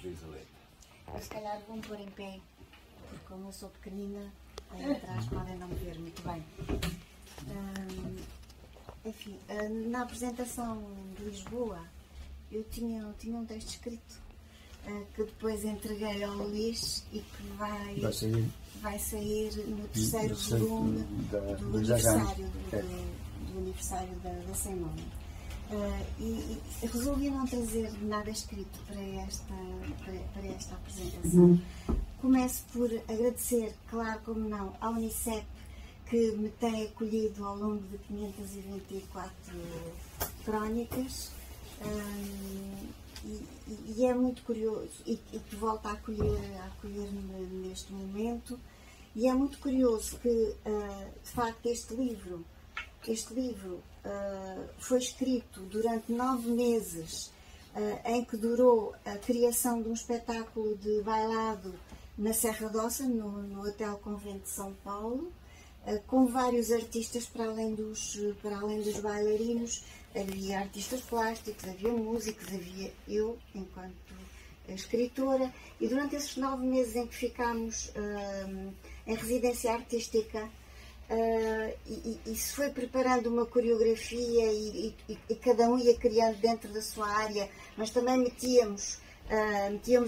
Elizabeth. Se calhar vou-me pôr em pé, porque como eu sou pequenina, aí atrás podem não me ver muito bem. Enfim, na apresentação de Lisboa, eu tinha um texto escrito, que depois entreguei ao Luís e que vai sair no terceiro volume do aniversário da Semana. E resolvi não trazer nada escrito para esta apresentação. Começo por agradecer, claro como não, à Unicep, que me tem acolhido ao longo de 524 crónicas, e é muito curioso, e que volta a acolher-me neste momento, e é muito curioso que, de facto, este livro foi escrito durante 9 meses, em que durou a criação de um espetáculo de bailado na Serra d'Ossa, no Hotel Convento de São Paulo, com vários artistas para além dos bailarinos. Havia artistas plásticos, havia músicos, havia eu enquanto escritora, e durante esses 9 meses em que ficámos em residência artística, e se foi preparando uma coreografia e cada um ia criando dentro da sua área, mas também metíamos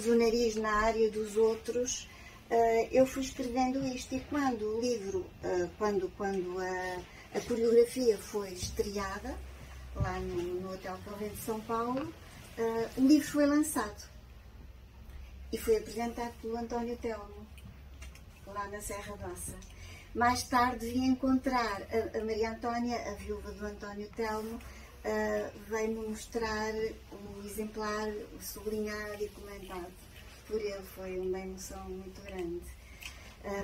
o nariz na área dos outros. Eu fui escrevendo isto, e quando o livro, quando a coreografia foi estreada lá no Hotel Convento de São Paulo, o livro foi lançado e foi apresentado pelo António Telmo lá na Serra d'Ossa. Mais tarde vim encontrar a Maria Antónia, a viúva do António Telmo, veio-me mostrar o exemplar sublinhado e comentado por ele. Foi uma emoção muito grande.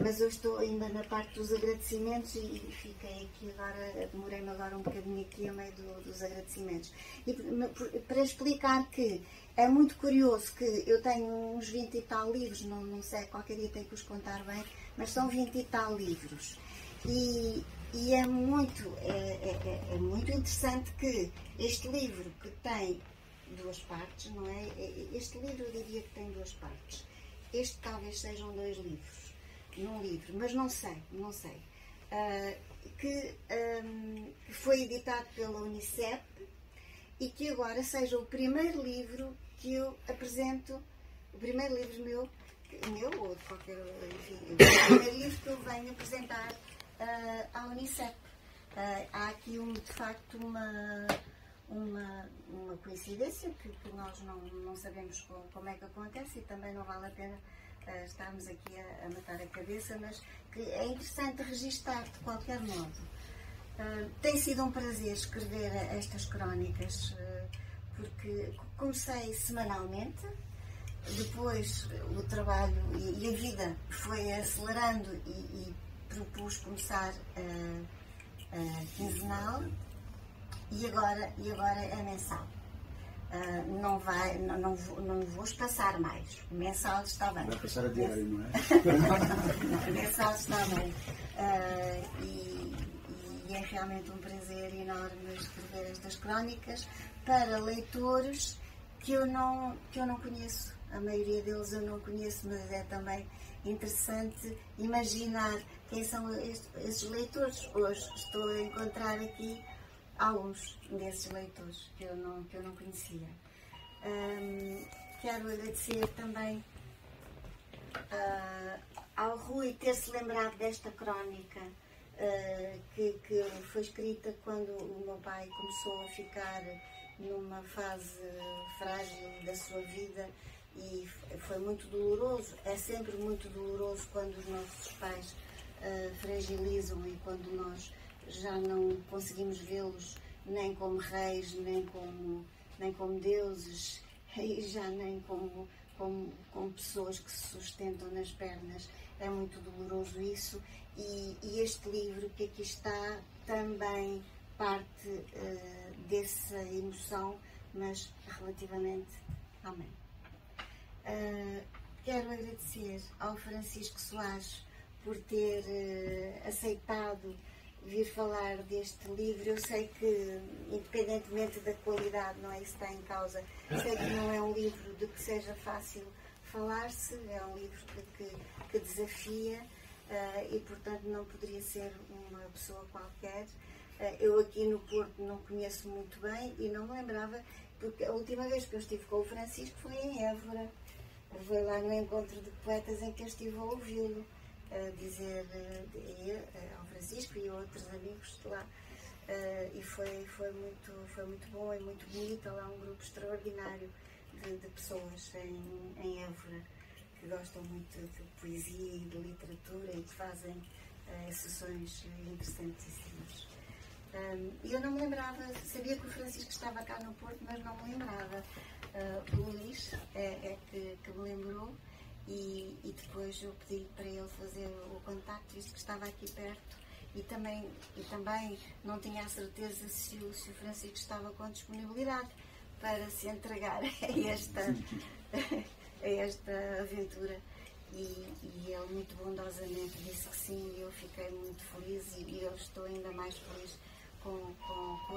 Mas eu estou ainda na parte dos agradecimentos e fiquei aqui agora, demorei-me agora um bocadinho aqui a meio dos agradecimentos. E para explicar que é muito curioso que eu tenho uns 20 e tal livros, não sei, qualquer dia tenho que os contar bem, mas são 20 e tal livros. E é muito interessante que este livro, que tem 2 partes, não é? Este livro eu diria que tem 2 partes. Este talvez sejam 2 livros, num livro, mas não sei. Que foi editado pela Unicep e que agora seja o primeiro livro que eu apresento, o primeiro livro meu ou de qualquer, enfim, o primeiro livro que eu venho apresentar à Unicep. Há aqui de facto uma coincidência que nós não sabemos como é que acontece, e também não vale a pena estarmos aqui a matar a cabeça, mas que é interessante registar de qualquer modo. Tem sido um prazer escrever estas crónicas, porque comecei semanalmente, depois o trabalho e a vida foi acelerando e propus começar quinzenal, e agora é mensal. Não vou espaçar mais. O mensal está bem. Vai passar a diário, não é? Não, mensal está bem. E é realmente um prazer enorme escrever estas crónicas para leitores que eu não conheço. A maioria deles eu não conheço, mas é também interessante imaginar quem são esses leitores. Hoje estou a encontrar aqui alguns desses leitores que eu não conhecia. Quero agradecer também ao Rui ter-se lembrado desta crónica, que foi escrita quando o meu pai começou a ficar numa fase frágil da sua vida, e foi muito doloroso. É sempre muito doloroso quando os nossos pais fragilizam, e quando nós já não conseguimos vê-los nem como reis, nem como deuses, e já nem como pessoas que se sustentam nas pernas. É muito doloroso isso, e este livro que aqui está também parte dessa emoção, mas relativamente à mãe. Quero agradecer ao Francisco Soares por ter aceitado vir falar deste livro. Eu sei que, independentemente da qualidade, não é isso que está em causa, sei que não é um livro de que seja fácil falar-se, é um livro que desafia e, portanto, não poderia ser uma pessoa qualquer. Eu aqui no Porto não conheço muito bem e não me lembrava, porque a última vez que eu estive com o Francisco foi em Évora. Foi lá no encontro de poetas em que eu estive a ouvi-lo dizer ao Francisco e a outros amigos de lá. E foi muito bom e muito bonito. Lá um grupo extraordinário de pessoas em Évora que gostam muito de poesia e de literatura e que fazem sessões interessantíssimas. E eu não me lembrava, sabia que o Francisco estava cá no Porto, mas não me lembrava. O Luís que me lembrou e depois eu pedi para ele fazer o contacto, visto que estava aqui perto, e também não tinha a certeza se o Francisco estava com disponibilidade para se entregar a esta aventura. E ele muito bondosamente disse que sim, e eu fiquei muito feliz e eu estou ainda mais feliz com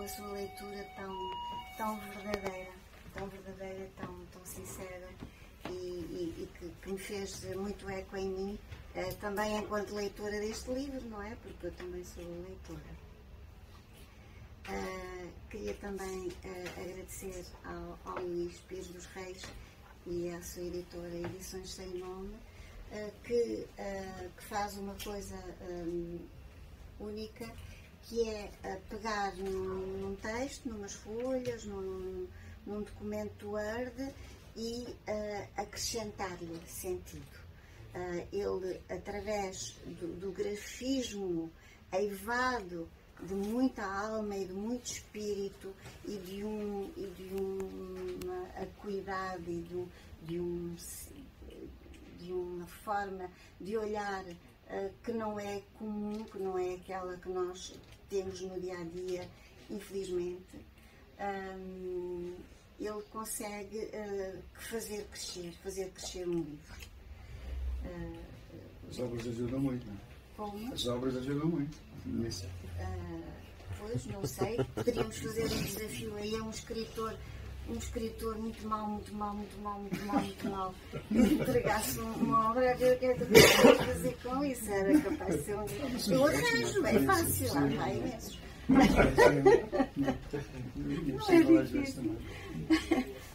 a sua leitura tão verdadeira, tão sincera e que me fez muito eco em mim, também enquanto leitora deste livro, não é? Porque eu também sou leitora. Queria também agradecer ao Luís Pires dos Reis e à sua editora Edições Sem Nome, que faz uma coisa única, que é pegar num texto, numas folhas, num documento Word e acrescentar-lhe sentido. Ele, através do grafismo eivado de muita alma e de muito espírito e de uma acuidade e de uma forma de olhar que não é comum, que não é aquela que nós temos no dia-a-dia, infelizmente, ele consegue fazer crescer um livro. As obras ajudam muito, não é? Como? As obras ajudam muito nisso. Pois, não sei. Poderíamos fazer um desafio aí a um escritor muito mau, entregasse uma obra a ver o que é que eu podia fazer com isso. Era capaz de ser um livro. Eu arranjo, é fácil, há imensos. Não é difícil.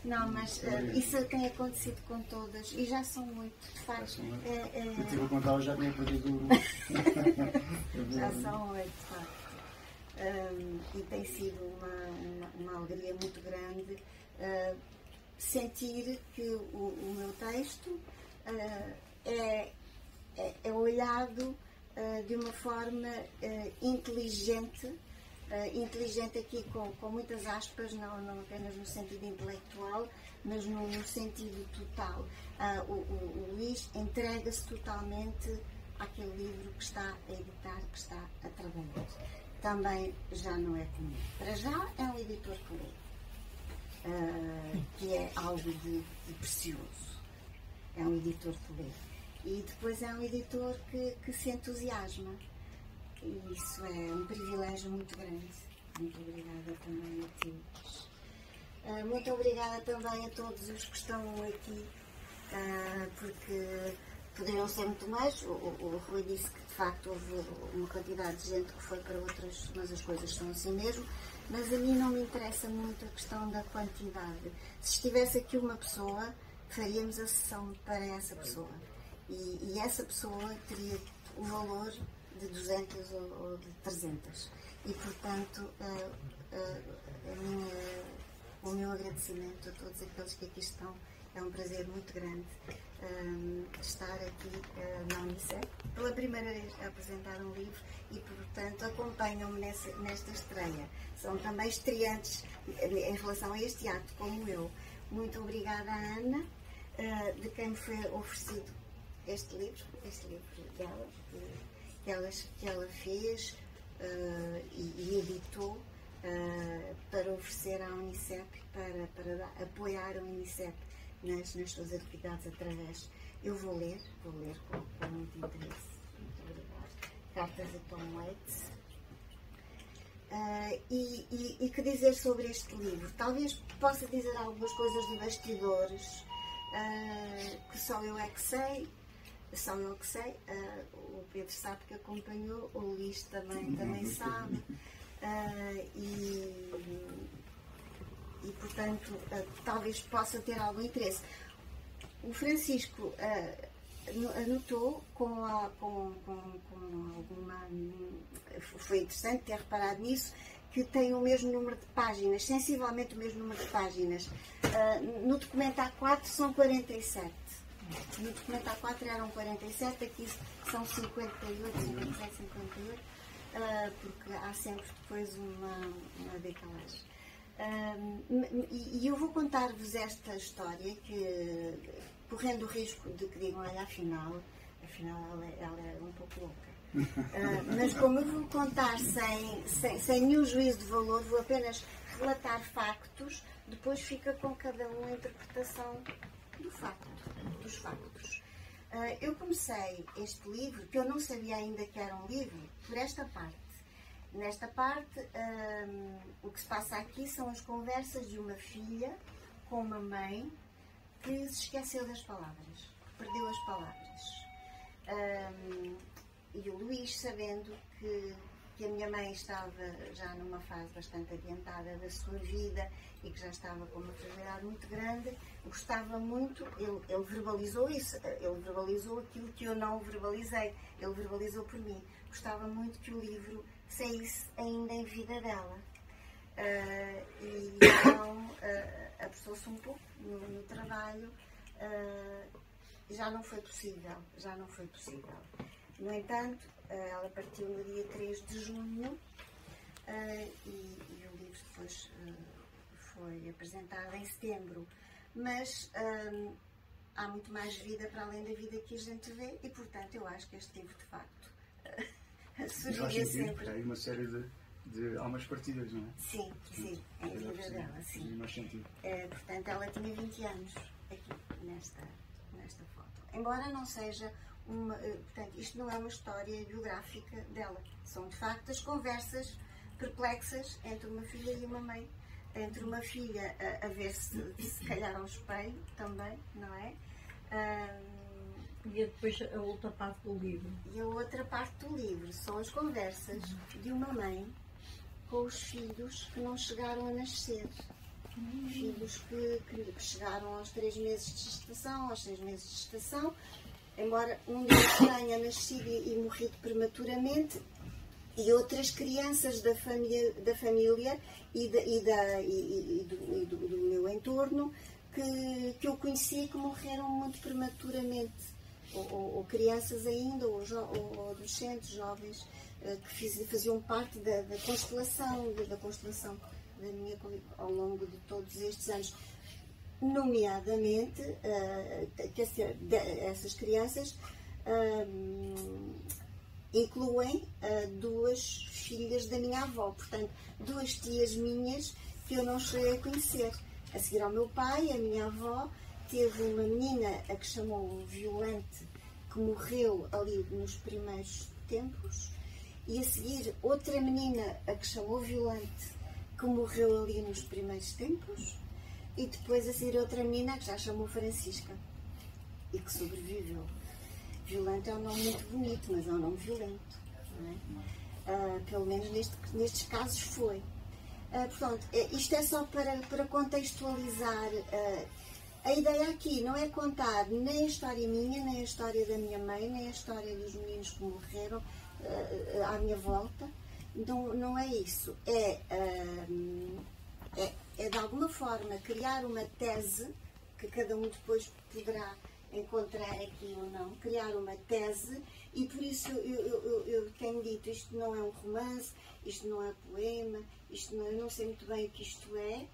Não, mas isso tem acontecido com todas e já são 8, de facto. Eu tive a contar, já tinha perdido o Já são 8, de facto. E tem sido uma alegria muito grande sentir que o meu texto é olhado de uma forma inteligente. Inteligente aqui com muitas aspas, não apenas no sentido intelectual, mas no sentido total. O Luís entrega-se totalmente àquele livro que está a editar, que está a trabalhar. Também já não é comum. Para já é um editor que lê, que é algo de precioso. É um editor que lê. E depois é um editor que se entusiasma. E isso é um privilégio muito grande. Muito obrigada também a ti. Muito obrigada também a todos os que estão aqui, porque poderiam ser muito mais. O Rui disse que de facto houve uma quantidade de gente que foi para outras, mas as coisas são assim mesmo. Mas a mim não me interessa muito a questão da quantidade. Se estivesse aqui uma pessoa, faríamos a sessão para essa pessoa. E essa pessoa teria o valor de 200 ou de 300. E, portanto, o meu agradecimento a todos aqueles que aqui estão. É um prazer muito grande estar aqui na Unicef pela primeira vez a apresentar um livro e, portanto, acompanham-me nesta estreia. São também estreantes em relação a este ato, como eu. Muito obrigada à Ana, de quem me foi oferecido este livro dela, que ela fez e editou para oferecer à Unicef, para apoiar a Unicef nas suas atividades através. Eu vou ler com muito interesse. Muito obrigada. Cartas de Tom Waits. E que dizer sobre este livro? Talvez possa dizer algumas coisas de bastidores que só eu é que sei. O Pedro sabe que acompanhou, o Luís também sabe. E portanto, talvez possa ter algum interesse. O Francisco anotou com alguma... Foi interessante ter reparado nisso, que tem o mesmo número de páginas, sensivelmente o mesmo número de páginas. No documento A4 são 47. No documento A4 eram 47, aqui são 58, 57, 58, porque há sempre depois uma decalagem. E eu vou contar-vos esta história, que, correndo o risco de que digam, olha, afinal ela é um pouco louca. Mas como eu vou contar sem nenhum juízo de valor, vou apenas relatar factos, depois fica com cada um a interpretação dos factos. Eu comecei este livro, que eu não sabia ainda que era um livro, por esta parte. Nesta parte, o que se passa aqui são as conversas de uma filha com uma mãe que se esqueceu das palavras, que perdeu as palavras. E o Luís, sabendo que a minha mãe estava já numa fase bastante adiantada da sua vida e que já estava com uma fragilidade muito grande, gostava muito, ele verbalizou isso, ele verbalizou aquilo que eu não verbalizei, ele verbalizou por mim. Gostava muito que o livro saísse ainda em vida dela. E então apressou-se um pouco no trabalho, já não foi possível. No entanto, ela partiu no dia 3 de junho e o livro depois foi apresentado em setembro. Mas há muito mais vida para além da vida que a gente vê e, portanto, eu acho que este livro, de facto, surgiria sempre. Há uma série de almas partidas, não é? Sim, em vida dela, sim. Mais sentido. Portanto, ela tinha 20 anos aqui, nesta foto. Embora não seja portanto, isto não é uma história biográfica dela. São, de facto, as conversas perplexas entre uma filha e uma mãe. Entre uma filha a ver se calhar ao espelho também, não é? E depois a outra parte do livro. E a outra parte do livro são as conversas de uma mãe com os filhos que não chegaram a nascer. Filhos que chegaram aos 3 meses de gestação, aos 6 meses de gestação, embora um deles tenha nascido e morrido prematuramente, e outras crianças da família e do meu entorno que eu conheci que morreram muito prematuramente, ou crianças ainda, ou adolescentes, jovens, que faziam parte da constelação da minha, ao longo de todos estes anos. Nomeadamente, essas crianças incluem 2 filhas da minha avó, portanto, 2 tias minhas que eu não cheguei a conhecer. A seguir ao meu pai, a minha avó teve uma menina a que chamou Violante, que morreu ali nos primeiros tempos, e a seguir outra menina a que chamou Violante, que morreu ali nos primeiros tempos, e depois a seguir outra menina que já chamou Francisca e que sobreviveu. Violento é um nome muito bonito, mas é um nome violento, não é? Pelo menos nestes casos foi. Portanto, isto é só para contextualizar. A ideia aqui não é contar nem a história minha, nem a história da minha mãe, nem a história dos meninos que morreram à minha volta. Não é isso. É de alguma forma criar uma tese que cada um depois poderá encontrar aqui ou não, criar uma tese, e por isso eu tenho dito, isto não é um romance, isto não é poema, eu não sei muito bem o que isto é,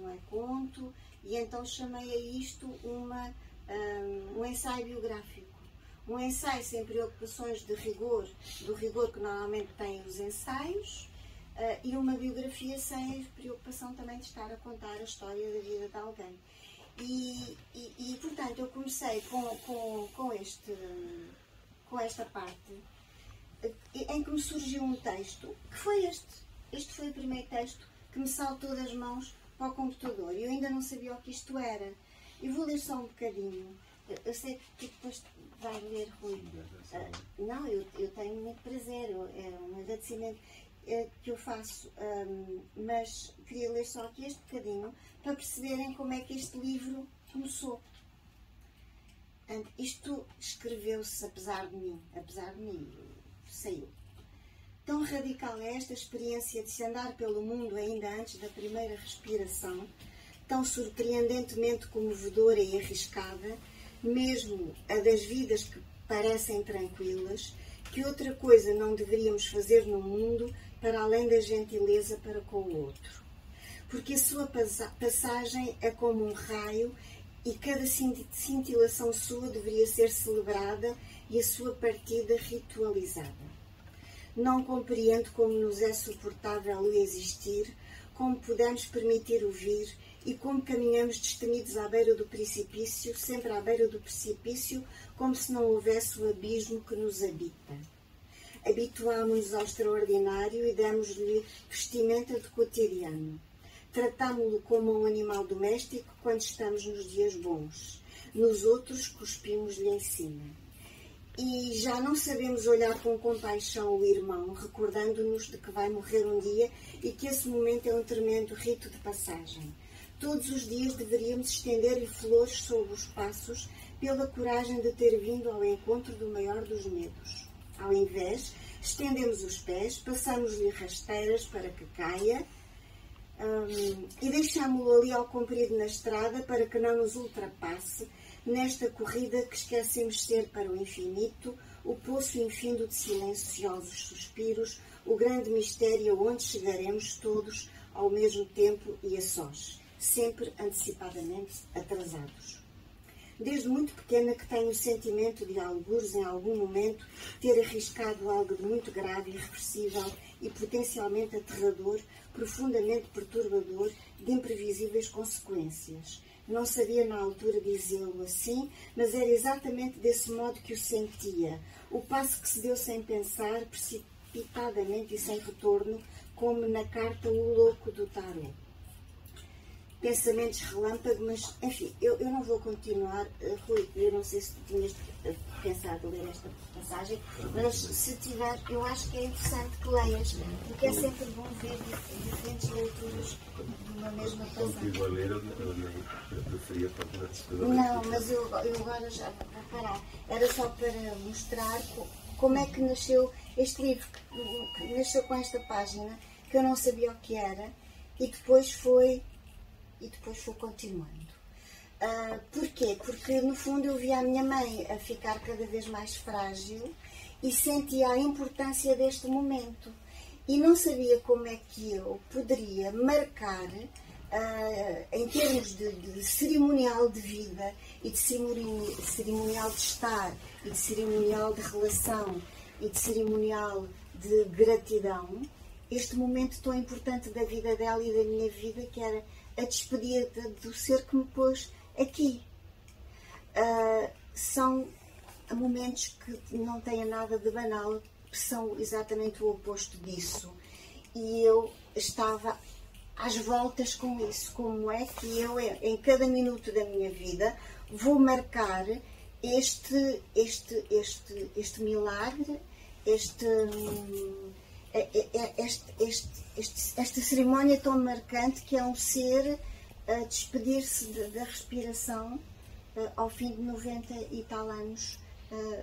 não é conto, e então chamei a isto um ensaio biográfico. Um ensaio sem preocupações de rigor, do rigor que normalmente têm os ensaios, e uma biografia sem preocupação também de estar a contar a história da vida de alguém. E portanto, eu comecei com esta parte, em que me surgiu um texto, que foi este. Este foi o primeiro texto que me saltou das mãos para o computador. E eu ainda não sabia o que isto era. E vou ler só um bocadinho. Eu sei que depois vai ler, Rui. Não, eu tenho muito prazer. É um agradecimento que eu faço. Mas queria ler só aqui este bocadinho para perceberem como é que este livro começou. Isto escreveu-se apesar de mim, saiu. Tão radical é esta experiência de se andar pelo mundo ainda antes da primeira respiração, tão surpreendentemente comovedora e arriscada, mesmo a das vidas que parecem tranquilas, que outra coisa não deveríamos fazer no mundo para além da gentileza para com o outro. Porque a sua passagem é como um raio e cada cintilação sua deveria ser celebrada e a sua partida ritualizada. Não compreendo como nos é suportável o existir, como podemos permitir o vir e como caminhamos destemidos à beira do precipício, sempre à beira do precipício, como se não houvesse o abismo que nos habita. Habituámo-nos ao extraordinário e damos-lhe vestimenta de cotidiano. Tratámo-lo como um animal doméstico quando estamos nos dias bons. Nos outros, cuspimos-lhe em cima. E já não sabemos olhar com compaixão o irmão, recordando-nos de que vai morrer um dia e que esse momento é um tremendo rito de passagem. Todos os dias deveríamos estender-lhe flores sob os passos pela coragem de ter vindo ao encontro do maior dos medos. Ao invés, estendemos os pés, passamos-lhe rasteiras para que caia e deixámo-lo ali ao comprido na estrada para que não nos ultrapasse nesta corrida que esquecemos ser para o infinito, o poço infindo de silenciosos suspiros, o grande mistério onde chegaremos todos ao mesmo tempo e a sós, sempre antecipadamente atrasados. Desde muito pequena que tenho o sentimento de algures em algum momento ter arriscado algo de muito grave, irreversível e potencialmente aterrador, profundamente perturbador, de imprevisíveis consequências. Não sabia na altura dizê-lo assim, mas era exatamente desse modo que o sentia. O passo que se deu sem pensar, precipitadamente e sem retorno, como na carta O Louco do Tarot. Pensamentos relâmpago, mas, enfim, eu não vou continuar. Rui, eu não sei se tu tinhas pensado ler esta passagem, mas se tiver, eu acho que é interessante que leias, porque é sempre bom ver diferentes leituras de uma mesma passagem. Quando estive a ler, eu preferia continuar a escrever. Não, mas eu agora já vou parar. Era só para mostrar como é que nasceu este livro, que nasceu com esta página, que eu não sabia o que era, e depois foi continuando. Porquê? Porque, no fundo, eu via a minha mãe a ficar cada vez mais frágil e sentia a importância deste momento. E não sabia como é que eu poderia marcar, em termos de cerimonial de vida e de cerimonial de estar e de cerimonial de relação e de cerimonial de gratidão, este momento tão importante da vida dela e da minha vida, que era a despedida do ser que me pôs aqui. São momentos que não têm nada de banal, que são exatamente o oposto disso. E eu estava às voltas com isso. Como é que eu, em cada minuto da minha vida, vou marcar este milagre, esta cerimónia tão marcante que é um ser a despedir-se da respiração ao fim de 90 e tal anos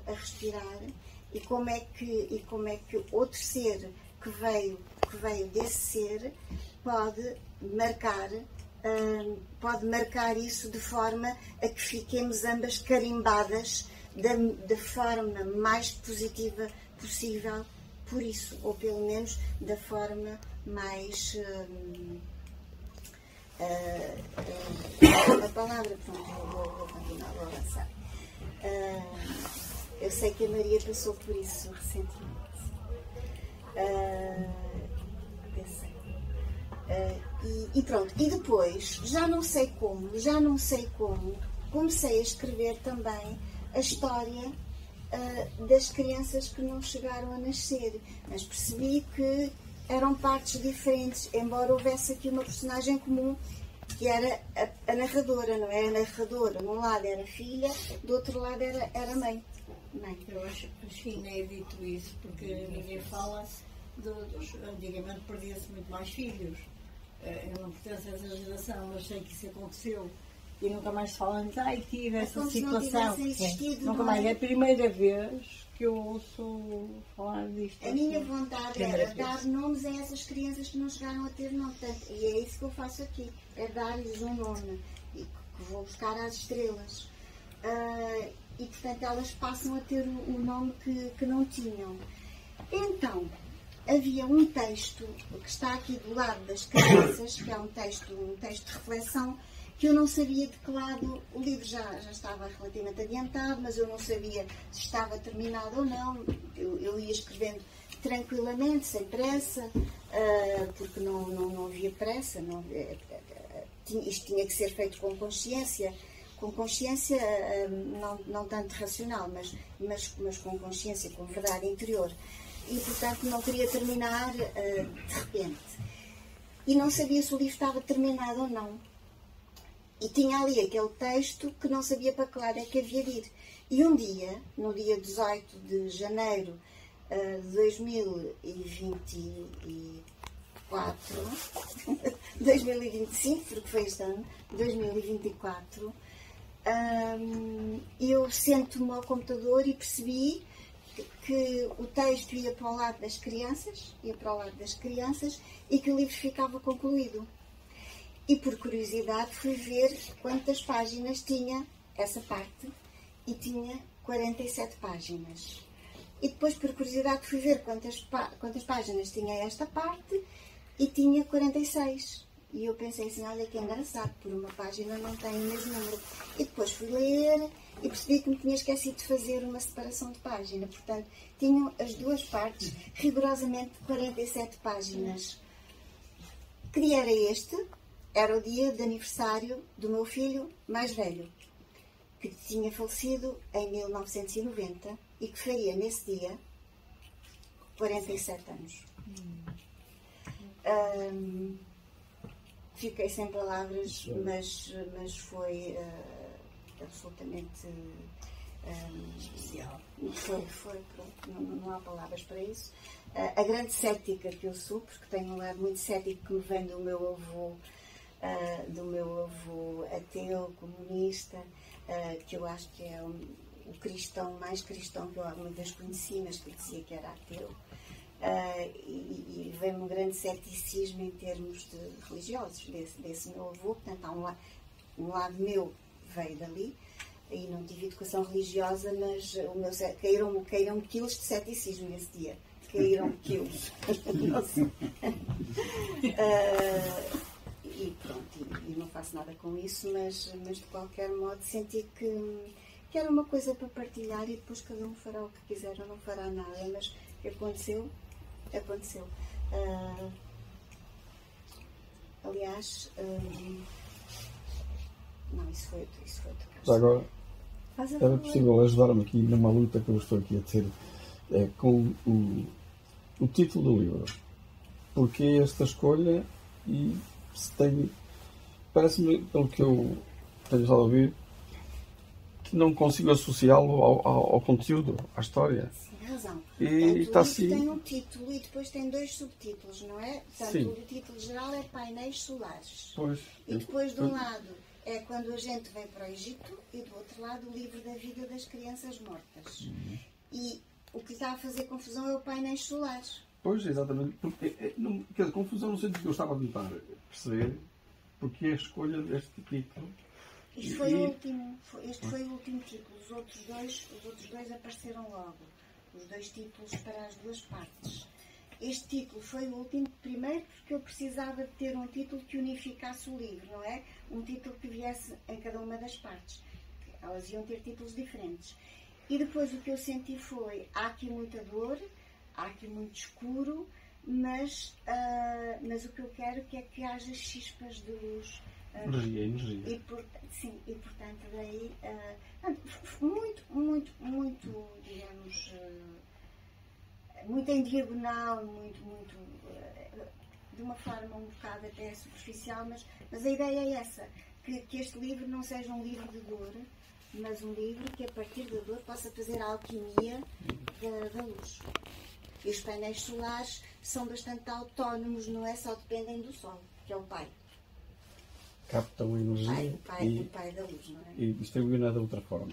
a respirar, e como é que outro ser que veio desse ser pode marcar isso de forma a que fiquemos ambas carimbadas da forma mais positiva possível por isso, ou pelo menos da forma mais a palavra, pronto, vou continuar, vou avançar. Eu sei que a Maria passou por isso recentemente. E pronto, e depois, já não sei como, comecei a escrever também a história das crianças que não chegaram a nascer, mas percebi que eram partes diferentes, embora houvesse aqui uma personagem comum, que era a narradora, não é? A narradora, de um lado era filha, do outro lado era mãe. Eu acho que inédito isso, porque ninguém fala antigamente perdia-se muito mais filhos. Eu não pertenço a essa geração, mas sei que isso aconteceu. E nunca mais se fala nisso. Ai, tive essa situação. Nunca mais. É a primeira vez que eu ouço falar disto. A minha vontade era dar nomes a essas crianças que não chegaram a ter nome. Portanto, e é isso que eu faço aqui. É dar-lhes um nome. E que vou buscar às estrelas. E, portanto, elas passam a ter o nome que não tinham. Então, havia um texto que está aqui do lado das crianças, que é um texto de reflexão, que eu não sabia de que lado o livro já estava relativamente adiantado, mas eu não sabia se estava terminado ou não. Eu ia escrevendo tranquilamente, sem pressa, porque não havia pressa. Isto tinha que ser feito com consciência, não tanto racional, mas com consciência, com verdade interior. E, portanto, não queria terminar de repente. E não sabia se o livro estava terminado ou não. E tinha ali aquele texto que não sabia para que lado é que havia de ir. E um dia, no dia 18 de janeiro de 2024, 2025, porque foi este ano, 2024, eu sento-me ao computador e percebi que o texto ia para o lado das crianças, e que o livro ficava concluído. E por curiosidade fui ver quantas páginas tinha essa parte, e tinha 47 páginas. E depois por curiosidade fui ver quantas páginas tinha esta parte, e tinha 46. E eu pensei assim, olha que engraçado, por uma página não tem o mesmo número. E depois fui ler e percebi que me tinha esquecido de fazer uma separação de página. Portanto, tinham as duas partes, rigorosamente 47 páginas. Que dia era este? Era o dia de aniversário do meu filho mais velho, que tinha falecido em 1990 e que faria nesse dia 47 anos. Fiquei sem palavras, mas foi absolutamente especial. Foi, pronto, não há palavras para isso. A grande cética que eu sou, porque tenho um lado muito cético que me vem do meu avô ateu, comunista, que eu acho que é o cristão mais cristão que eu alguma vez conheci, mas que dizia que era ateu. E veio-me um grande ceticismo em termos religiosos desse meu avô. Portanto, há um lado meu veio dali, e não tive educação religiosa, mas caíram quilos de ceticismo nesse dia. Caíram quilos. E pronto, e não faço nada com isso, mas de qualquer modo senti que era uma coisa para partilhar, e depois cada um fará o que quiser ou não fará nada, mas o que aconteceu. Aliás, não, isso foi outro caso. Agora, era possível ajudar-me aqui numa luta que eu estou aqui a ter com o título do livro. Porquê esta escolha? E se tem, parece-me, pelo que eu tenho estado a ouvir, que não consigo associá-lo ao conteúdo, à história. Sim, razão. E está assim. Tem um título e depois tem dois subtítulos, não é? Portanto, sim. O título geral é Painéis Solares. Pois. E depois, de um lado, é Quando a Gente Veio para o Egito, e do outro lado, o Livro da Vida das Crianças Mortas. Uhum. E o que está a fazer confusão é o Painéis Solares. Pois, exatamente. Porque, confusão no sentido que eu estava a tentar perceber porque a escolha deste título. Este foi o último título. Os outros dois apareceram logo. Os dois títulos para as duas partes. Este título foi o último, primeiro porque eu precisava de ter um título que unificasse o livro, não é? Um título que viesse em cada uma das partes. Elas iam ter títulos diferentes. E depois o que eu senti foi, há aqui muita dor, há aqui muito escuro, mas o que eu quero é que haja chispas de luz Energia. Sim, e portanto daí muito, digamos, muito em diagonal, muito, de uma forma um bocado até superficial, mas a ideia é essa, que este livro não seja um livro de dor, mas um livro que a partir da dor possa fazer a alquimia da luz. E os painéis solares são bastante autónomos, não é só dependem do sol, que é o pai. Captam a energia O pai da luz, não é? e distribuem-na de outra forma.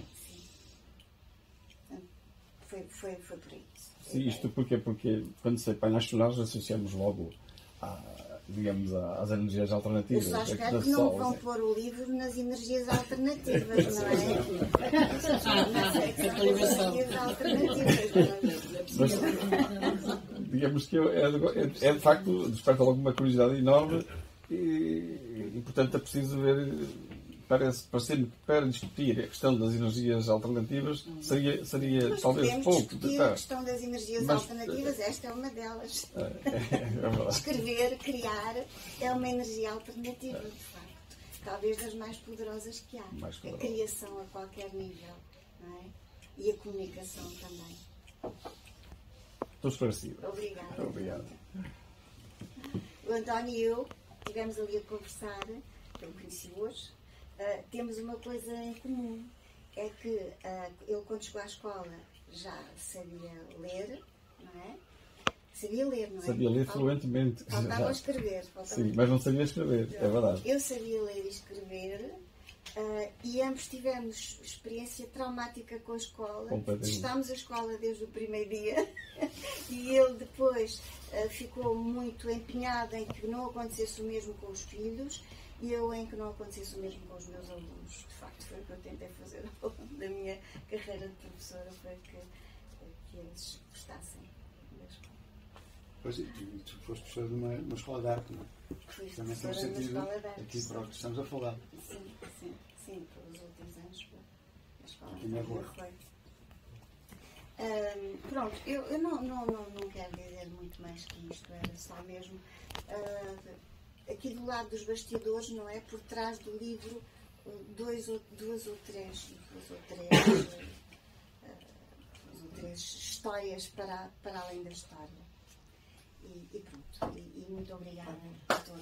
Sim. Foi por aí. Sim, isto porquê? Porque quando se painéis solares associamos logo digamos, às energias alternativas. Eu só espero que não vão pôr o livro nas energias alternativas, não é? Energias alternativas. Mas, digamos que é de facto, desperta logo uma curiosidade enorme e portanto é preciso ver, parece-me que para discutir a questão das energias alternativas seria talvez pouco. Discutir a questão das energias alternativas, esta é uma delas. Escrever, criar, é uma energia alternativa, de facto. Talvez das mais poderosas que há. A criação a qualquer nível, não é? E a comunicação também. Estou esclarecido. Obrigado. O António e eu estivemos ali a conversar, eu o conheci hoje. Temos uma coisa em comum, é que ele quando chegou à escola já sabia ler, não é? Sabia ler, não é? Sabia ler fluentemente. Faltava escrever. Sim, mas não sabia escrever, é verdade. Eu sabia ler e escrever e ambos tivemos experiência traumática com a escola. Testámos a escola desde o primeiro dia e ele depois ficou muito empenhado em que não acontecesse o mesmo com os filhos. E eu em que não acontecesse o mesmo com os meus alunos. De facto, foi o que eu tentei fazer ao longo da minha carreira de professora, foi que eles gostassem da escola. Pois, e tu foste professora de uma escola de arte, não é? Fui Também professora temos de uma sentido escola de arte. aqui para o que estamos a falar. Sim, pelos últimos anos, a escola Aqui na rua. Pronto, eu não quero dizer muito mais que isto, era só mesmo... aqui do lado dos bastidores, não é? Por trás do livro, duas ou três histórias para além da história. E pronto. E muito obrigada a todos.